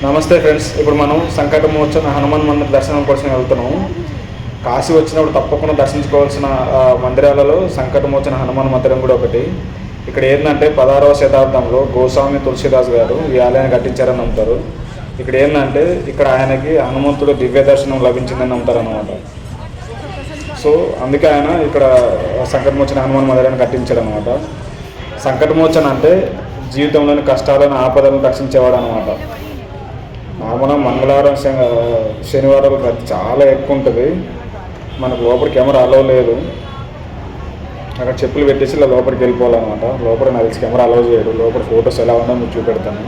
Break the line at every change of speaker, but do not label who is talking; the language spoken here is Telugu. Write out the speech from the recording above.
నమస్తే ఫ్రెండ్స్. ఇప్పుడు మనం సంకటమోచన హనుమాన్ మందిర దర్శనం కోసం వెళ్తున్నాము. కాశీ వచ్చినప్పుడు తప్పకుండా దర్శించుకోవాల్సిన మందిరాలలో సంకటమోచన హనుమాన్ మందిరం కూడా ఒకటి. ఇక్కడ ఏంటంటే 16వ శతాబ్దంలో గోస్వామి తులసిదాస్ గారు ఈ ఆలయాన్ని కట్టించారని నమ్ముతారు. ఇక్కడ ఏంటంటే ఇక్కడ ఆయనకి హనుమంతుడు దివ్య దర్శనం లభించిందని నమ్ముతారు అన్నమాట. సో అందుకే ఆయన ఇక్కడ సంకటమోచన హనుమాన్ మందిరాన్ని కట్టించాడు అనమాట. సంకటమోచన అంటే జీవితంలోని కష్టాలను ఆపదలను రక్షించేవాడు అనమాట. నార్మల్గా మంగళవారం శనివారం చాలా ఎక్కువ ఉంటుంది. మనకు లోపల కెమెరా అలౌ లేదు. అక్కడ చెప్పులు పెట్టేసి ఇలా లోపలికి వెళ్ళిపోవాలన్నమాట. లోపల నాకు తెలిసి కెమెరా అలౌ చేయడు. లోపల ఫొటోస్ ఎలా ఉందో మీకు చూపెడతాను.